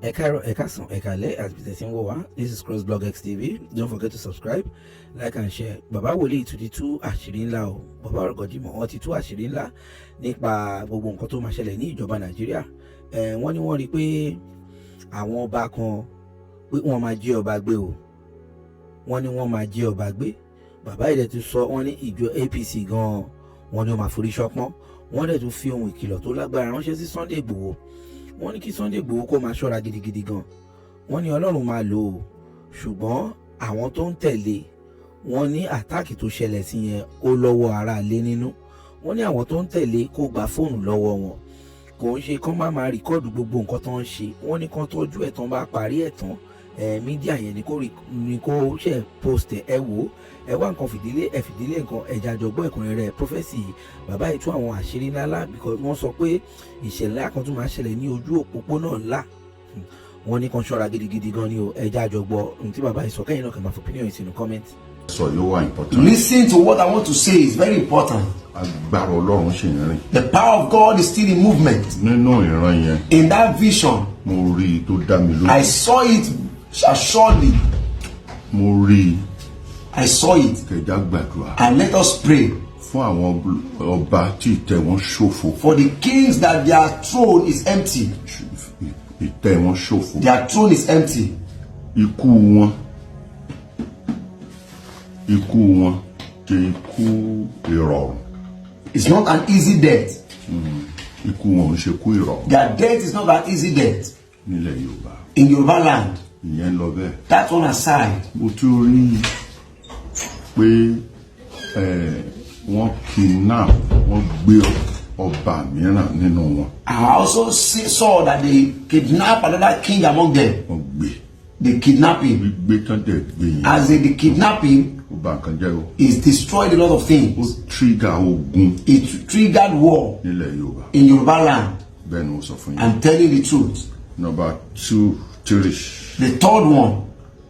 This is CROSSBLOGXTV. Don't forget to subscribe, like and share. Baba Wole to the two àṣírí ńlá o. Baba Rogodimo wọ́n ti tú àṣírí ńlá nípa gbogbo nǹkan tó máa ṣẹlẹ̀ ní ìjọba Nàìjíríà. Wọ́n ní wọ́n rí pé àwọn ọba kan pé wọ́n máa jí ọba gbé o. Wọ́n ní wọ́n máa jí ọba gbé. Baba Ile ti sọ wọ́n ní ìjọ APC gan wọ́n ní ó máa forí ṣọpọ́n. Wọ́n dẹ̀ tún fi ohun ìkìlọ̀ tó lágbára ránṣẹ́ sí Sunday Igboho. Wọ́n ní kí Sunday Igboho kó máa ṣọ́ra gidigidi gan. Wọ́n ní Ọlọ́run máa lò ó ṣùgbọ́n àwọn tó ń tẹ̀lé wọ́n ní àtáàkì tó ṣẹlẹ̀ sí yẹn ó lọ́wọ́ ara lé nínú. Wọ́n ní àwọn tó ń tẹ̀lé kó gba fóònù lọ́wọ́ wọn kò ń ṣe kán máa rìkọ́ọ̀dù gbogbo nǹkan tó ń ṣe. Wọ́n ní kán tọ́jú ẹ̀ tán bá parí ẹ̀ tán mídíà yẹn ni kó ṣe post ẹ wò ẹ wá nǹkan fìdílé nǹkan ẹ̀já àjọgbọ́ ẹ̀kùnrin rẹ̀ prọfẹ́sì bàbá yìí tú àwọn àṣírí ńlá because wọ́n sọ pé ìṣẹ̀lẹ̀ kan tún máa ṣẹlẹ̀ ní ojú òpópónà ńlá. Wọ́n ní kan ṣọ́ra gidigidi gan ni o ẹ̀já àjọgbọ́ ohun tí bàbá yìí sọ kẹ́yìn náà kẹ́ máa fi opinion yìí sínú comment. So you are important. Listen to what I want to say is very important. Agbára Ọlọ́run ṣì ń rìn. The power of God is still in movement. Nínú ìran yẹn. In that vision, Mo rí i tó dá mi lójú. I saw it surely. Mo rí i. I saw it. Kẹjá gbàdúrà. And let us pray Fún àwọn ọba tí ìtẹ́ wọn ṣòfò. for the kings that their throne is empty. Ìtẹ́ wọn ṣòfò. Their throne is empty. Ikú wọn ṣe ikú ìrọ̀rùn. It's not an easy death. Ikú wọn ò ṣe ikú ìrọ̀rùn. Their death is not an easy death. Nílẹ̀ Yorùbá. In Yorubaland, Ìyẹn lọ bẹ́ẹ̀. that one aside, Mo tún rí pé wọ́n kidnap wọ́n gbé ọba mìíràn nínú wọn. I also saw that they kidnap another king among them. Wọ́n gbé. They kidnap him. Gbé tán dẹ̀ gbé yẹn. As they kidnap him, Ó bà nǹkan jẹ́ o. he's destroyed a lot of Ó things. trigger ogun It triggered war nílẹ̀ Yorùbá. in Yorubaland. Bẹ́ẹ̀ ni mo sọ fún yín. I'm telling the truth. Number 2, 3. The third one,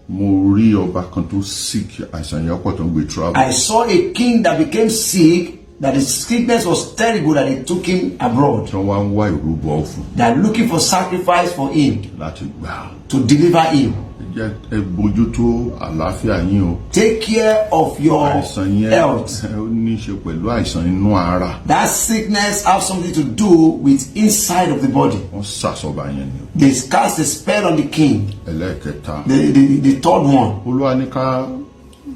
Mo rí ọba kan tó sick àìsàn yẹn pọ̀ tó ń gbé travel. I saw a king that became sick, that his sickness was terrible, that they took him abroad. Tí wọ́n wá ń wá ìrúbọ fún They're looking for sacrifice for him, láti gbà. to deliver him. Ẹ bójútó àlàáfíà yín o. Take care of your Àìsàn yẹn health. ó ní í ṣe pẹ̀lú àìsàn inú ara. That sickness has something to do with inside of the body. Wọ́n ṣàṣọba yẹn ni o. They cast a spell on the king. Ẹlẹ́ẹ̀kẹta. The third one, Olúwa ní ká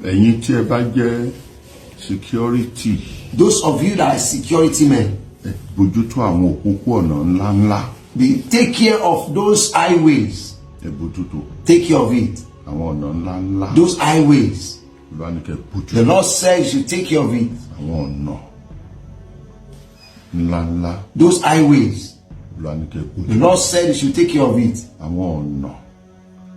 ẹ̀yin tí ẹ bá jẹ́ security. those of you that are security men, Ẹ bójútó àwọn òpópó-ọ̀nà ńláńlá. take care of those highways. Ẹ bójútó Take care of it. àwọn ọ̀nà ńláńlá. Those highways. Olúwa ní kẹ́ The bójútó Lord said you should take care of it. àwọn ọ̀nà ńláńlá. Those highways. Olúwa ní kẹ́ The bójútó Lord said you should take care of it. àwọn ọ̀nà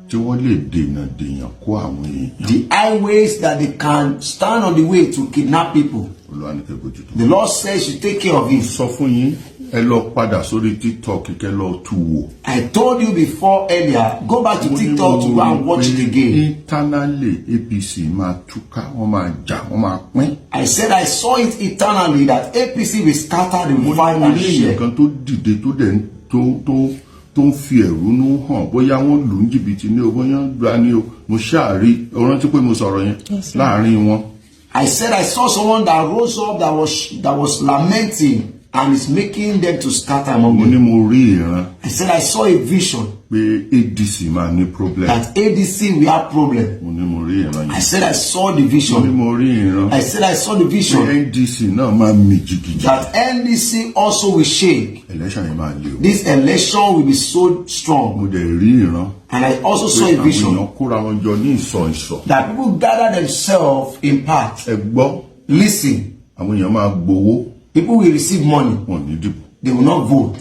tí wọ́n lè dènà kó àwọn èèyàn. The highways that they can stand on the way to kidnap people. Olúwa ní kẹ́ bójútó. The Lord says you take care of it. Sọ fún yín ẹ lọ padà sórí TikTok kẹ́ lọ tú wò. I told you before earlier, go back to TikTok to go and watch it again. Internally APC máa túká, wọ́n máa jà, wọ́n máa pín. I said I saw it eternally that APC will scatter the Mo divide ní and èèyàn share. kan tó dìde tó dẹ̀ tó ń fi ẹ̀rúnú hàn bóyá wọ́n lù ú jìbìtì ní o bóyá ń gba ní o. Mo ṣáàrí o rántí pé mo sọ̀rọ̀ yẹn láàrin wọn. I said I saw someone that rose up that was lamenting and is making them to scatter among Mo ní them. mo rí ìran I said I saw a vision pé ADC máa ní problem. that ADC will have problem. Mo ní mo rí ìran I yẹn. said I saw the Mo ní vision. mo rí ìran I said I saw the pé vision NDC náà máa mì jìgìjì. that NDC also will shake. Election yẹn máa le o. This election will be so strong. Mo dẹ̀ rí ìran And I also saw pé a àwọn vision èèyàn kóra wọn jọ ní ìsọ̀. that people gather themselves in part. Ẹ gbọ́ Listen, àwọn èèyàn máa gbowó people will receive money. wọn ní dìbò. They will not vote.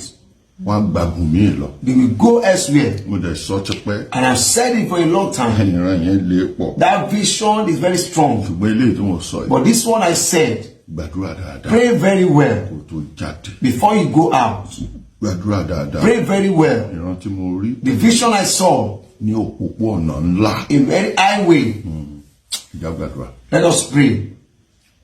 Wọ́n á gbàgùn míì lọ. They will go elsewhere. Mo dẹ̀ sọ ti pẹ́. And I've said it for a long time. Ìran yẹn le pọ̀. That vision is very strong. Ṣùgbọ́n eléyìí tí mo sọ yìí. But this one I said, Gbàdúrà dáadáa. pray very well Kó tó jáde. before you go out. Gbàdúrà dáadáa. Pray very well. Ìran tí mo rí The vision I saw, ní òpópó-ọ̀nà ńlá. a very highway. Ìjà gbàdúrà. Let us pray.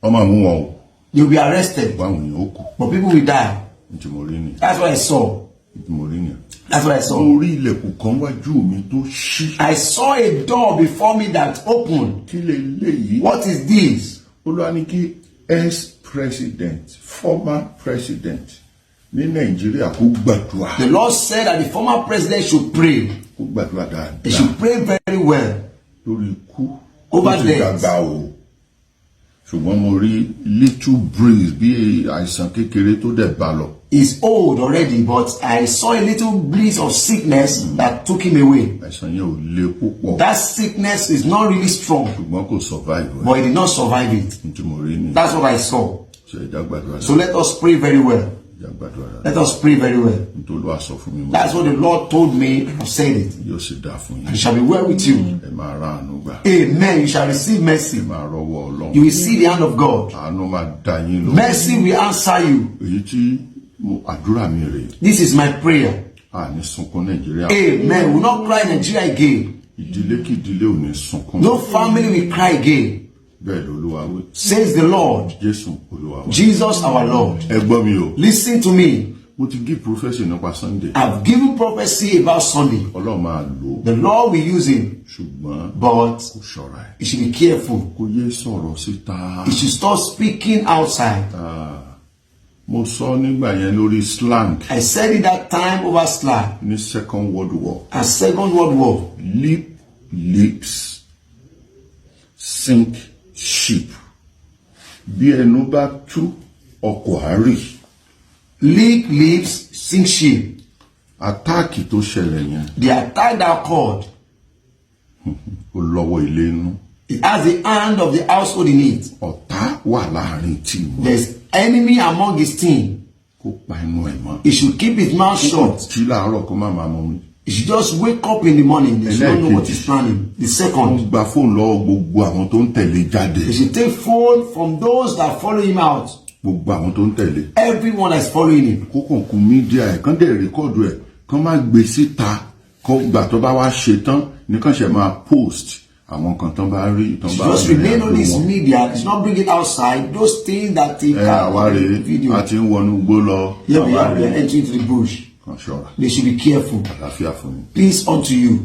Ọmọ mú wọn o. You'll be arrested, Báwọn èèyàn ó kù. but people will die. Ní tí mo rí nìyẹn. That's what I saw. Ní tí mo rí nìyẹn. That's what I saw. Mo rí ilẹ̀kùn kan wájú mi tó ṣí. I saw a door before me that opened. Kí leléyìí? What is this? Olúwa ní kí ex-president, former president ní Nàìjíríà kó gbàdúrà. The Lord said that the former president should pray. Kó gbàdúrà dáadáa. He should pray very well. Lórí ikú. Over Ó ti death. dàgbà o. Ṣùgbọ́n mo rí little breeze bí àìsàn kékeré tó dẹ̀ bá lọ. He's old already, but I saw a little breeze of sickness that took him away. Àìsàn yẹn ò le púpọ̀. That sickness is not really strong, Ṣùgbọ́n kò survive. but he did not survive it. Ntí mo rí ni. That's what I saw. Ṣé ìjà gbàdúrà. So let us pray very well. Ìjà gbàdúrà. Let us pray very well. Nítorí Olúwa sọ fún mi. That's what the Lord told me. I said it. Yóò sì dáa fún yín. And it shall be well with you. Ẹ máa rá àánú gbà. Amen. You shall receive mercy. Ẹ máa rọ́wọ́ Ọlọ́run. You will see the hand of God. Àánú máa dá yín lóhùn. Mercy will answer you. Èyí tí àdúrà mi rè. This is my prayer. Àní sunkún Nàìjíríà. Amen. We will not cry in Nigeria again. Ìdílé kí ìdílé ò ní sunkún. No family will cry again. Bẹ́ẹ̀ l'Olúwa wí. Says the Lord. Jésù Olúwa wí. Jesus our Lord. Ẹ gbọ́ mi o. Listen to me. Mo ti give prophecy nípa Sunday. I've given prophecy about Sunday. Ọlọ́run máa lò ó. The Lord will use him. Ṣùgbọ́n But kò ṣọ́ra ẹ̀. he should be careful. Kò yé sọ̀rọ̀ síta. He should stop speaking outside. Mo sọ nígbà yẹn lórí slang I said it that time over slang. ní Second World War. And Second World War. Lips sink ship. Bí ẹnu bá tú ọkọ̀ àárì. Leak lips sink ship. Àtáàkì tó ṣẹlẹ̀ yẹn. The attack that occurred. Ó lọ́wọ́ ilé inú. It has the hand of the household in it. Ọ̀tá wà láàrin tìmọ̀. There's enemy among his team. Kó pa inú ẹ̀ mọ́. He should keep his mouth shut. Jí láàárọ̀ kó má máa mọ mi. He should just wake up in the morning. He should not know what he's planning. The Wọ́n second, gba fóònù lọ́wọ́ gbogbo àwọn tó ń tẹ̀lé jáde. he should take phone from those that follow him out. Gbogbo àwọn tó ń tẹ̀lé. Everyone that's following him. Kó kàn kún mídíà ẹ̀ kán dẹ̀ rékọ́dù ẹ̀ kán má gbé síta kó gbà tó bá wá ṣe tán ní kán ṣe máa post àwọn kan tán bá rí tán bá Just remain on this media. It's not bring it outside. Those things that he àwárí video. àti ń wọnú gbó lọ. Yeah, we are entering into the bush. Kan ṣọ́ra. They should be careful. Àlàáfíà fún mi. Peace unto you.